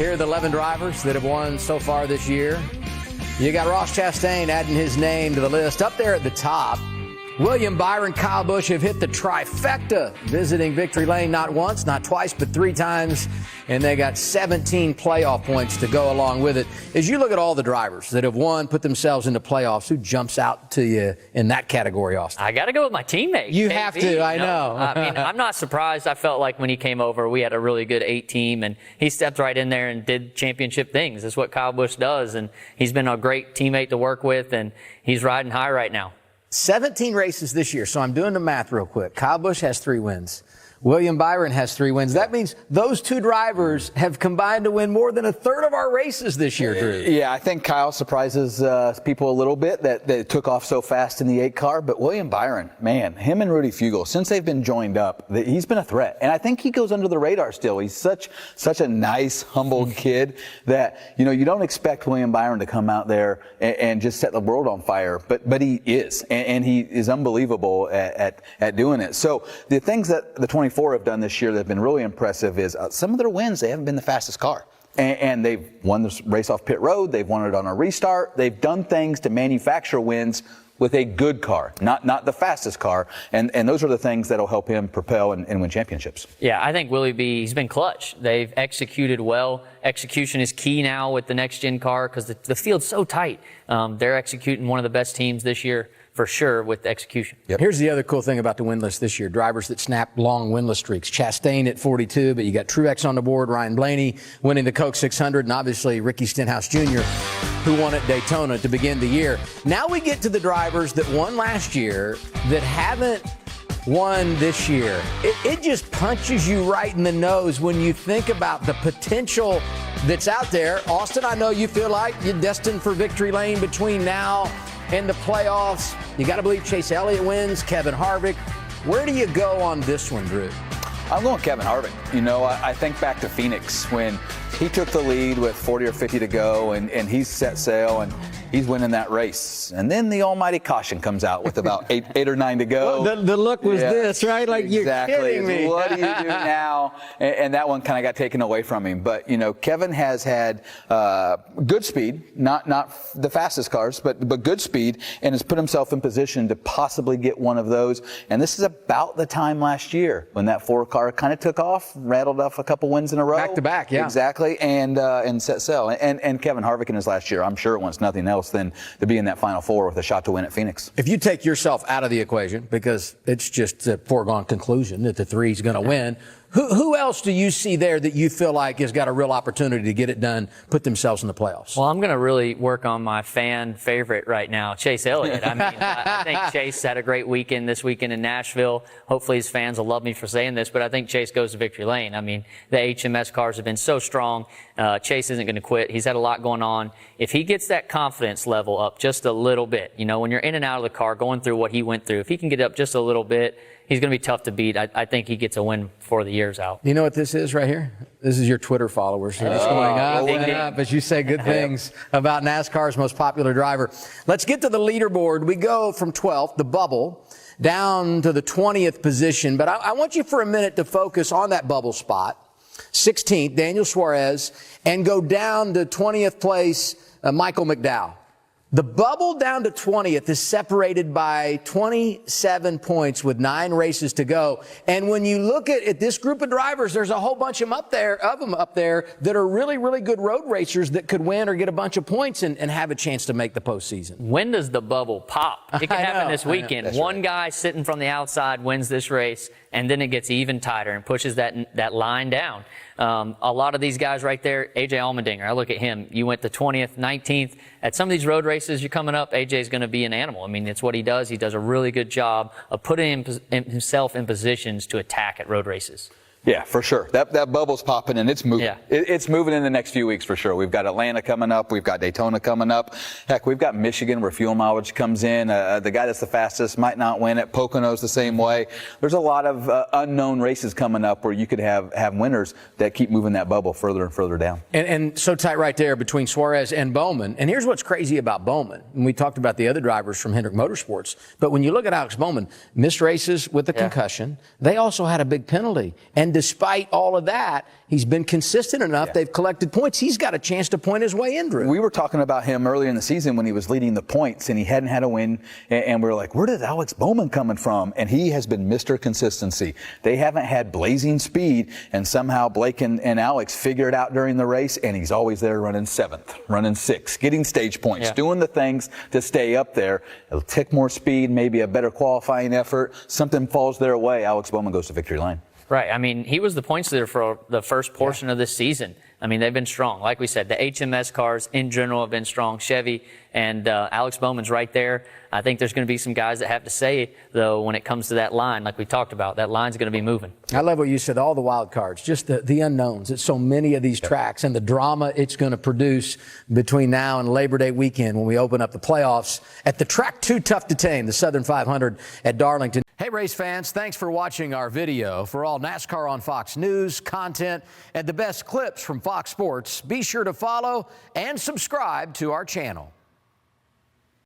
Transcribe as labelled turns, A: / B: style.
A: Here are the 11 drivers that have won so far this year. You got Ross Chastain adding his name to the list. Up there at the top, William Byron, Kyle Busch have hit the trifecta, visiting victory lane not once, not twice, but 3 times. And they got 17 playoff points to go along with it. As you look at all the drivers that have won, put themselves into playoffs, who jumps out to you in that category, Austin?
B: I got to go with my teammate.
A: You have to, I know.
B: I mean, I'm not surprised. I felt like when he came over, we had a really good 8 team, and he stepped right in there and did championship things. That's what Kyle Busch does, and he's been a great teammate to work with, and he's riding high right now.
A: 17 races this year, so I'm doing the math real quick. Kyle Busch has 3 wins. William Byron has 3 wins. That means those 2 drivers have combined to win more than a third of our races this year, Drew.
C: Yeah, I think Kyle surprises people a little bit that it took off so fast in the 8 car. But William Byron, man, him and Rudy Fugle, since they've been joined up, he's been a threat. And I think he goes under the radar still. He's such a nice, humble kid that, you don't expect William Byron to come out there and just set the world on fire. But he is. And he is unbelievable at doing it. So the things that the 24 have done this year that have been really impressive is some of their wins, they haven't been the fastest car. And they've won this race off pit road. They've won it on a restart. They've done things to manufacture wins with a good car, not the fastest car. And those are the things that'll help him propel and win championships.
B: Yeah, I think Willie B, he's been clutch. They've executed well. Execution is key now with the next-gen car because the field's so tight. They're executing one of the best teams this year, for sure, with execution.
A: Yep. Here's the other cool thing about the win list this year. Drivers that snap long winless streaks. Chastain at 42, but you got Truex on the board, Ryan Blaney winning the Coke 600, and obviously Ricky Stenhouse Jr., who won at Daytona to begin the year. Now we get to the drivers that won last year that haven't won this year. It just punches you right in the nose when you think about the potential that's out there. Austin, I know you feel like you're destined for victory lane between now and the playoffs. You got to believe Chase Elliott wins, Kevin Harvick. Where do you go on this one, Drew?
C: I'm going Kevin Harvick. I think back to Phoenix when he took the lead with 40 or 50 to go, and he's set sail, and he's winning that race. And then the almighty caution comes out with about eight or 9 to go.
A: Well, the look was this, right? Like,
C: exactly.
A: You're kidding me.
C: What do you do now? And that one kind of got taken away from him. But, Kevin has had good speed, not the fastest cars, but good speed, and has put himself in position to possibly get one of those. And this is about the time last year when that 4 car kind of took off, rattled off a couple wins in a row.
A: Back to back, yeah.
C: Exactly, and set sail. And Kevin Harvick in his last year, I'm sure it wants nothing else than to be in that Final Four with a shot to win at Phoenix.
A: If you take yourself out of the equation, because it's just a foregone conclusion that the 3's going to win, who else do you see there that you feel like has got a real opportunity to get it done, put themselves in the playoffs?
B: Well, I'm going to really work on my fan favorite right now, Chase Elliott. I mean, I think Chase had a great weekend this weekend in Nashville. Hopefully his fans will love me for saying this, but I think Chase goes to victory lane. I mean, the HMS cars have been so strong. Chase isn't going to quit. He's had a lot going on. If he gets that confidence level up just a little bit, when you're in and out of the car going through what he went through, if he can get up just a little bit, he's going to be tough to beat. I think he gets a win before the year's out.
A: You know what this is right here? This is your Twitter followers. They're just going up and up as you say good things about NASCAR's most popular driver. Let's get to the leaderboard. We go from 12th, the bubble, down to the 20th position. But I want you for a minute to focus on that bubble spot. 16th, Daniel Suarez, and go down to 20th place, Michael McDowell. The bubble down to 20th is separated by 27 points with 9 races to go. And when you look at this group of drivers, there's a whole bunch of them up there that are really, really good road racers that could win or get a bunch of points and have a chance to make the postseason.
B: When does the bubble pop? It can happen this weekend. One guy sitting from the outside wins this race, and then it gets even tighter and pushes that line down. A lot of these guys right there, AJ Allmendinger, I look at him. You went to 20th, 19th. At some of these road races you're coming up, AJ's going to be an animal. I mean, it's what he does. He does a really good job of putting himself in positions to attack at road races.
C: Yeah, for sure. That bubble's popping and it's moving.
B: Yeah.
C: It's moving in the next few weeks for sure. We've got Atlanta coming up. We've got Daytona coming up. Heck, we've got Michigan where fuel mileage comes in. The guy that's the fastest might not win it. Pocono's the same way. There's a lot of unknown races coming up where you could have winners that keep moving that bubble further and further down.
A: And so tight right there between Suarez and Bowman. And here's what's crazy about Bowman. And we talked about the other drivers from Hendrick Motorsports. But when you look at Alex Bowman, missed races with the concussion. They also had a big penalty. And And despite all of that, he's been consistent enough. They've collected points. He's got a chance to point his way in, Drew.
C: We were talking about him earlier in the season when he was leading the points and he hadn't had a win. And we were like, where did Alex Bowman coming from? And he has been Mr. Consistency. They haven't had blazing speed, and somehow Blake and Alex figure it out during the race, and he's always there running 7th, running 6th, getting stage points, doing the things to stay up there. It'll tick more speed, maybe a better qualifying effort. Something falls their way. Alex Bowman goes to victory lane.
B: Right. I mean, he was the points leader for the first portion of this season. I mean, they've been strong. Like we said, the HMS cars in general have been strong. Chevy and Alex Bowman's right there. I think there's going to be some guys that have to say, though, when it comes to that line, like we talked about, that line's going to be moving.
A: I love what you said, all the wild cards, just the unknowns. It's so many of these tracks and the drama it's going to produce between now and Labor Day weekend when we open up the playoffs at the track too tough to tame, the Southern 500 at Darlington. Hey, race fans, thanks for watching our video. For all NASCAR on Fox News, content, and the best clips from Fox Sports, be sure to follow and subscribe to our channel.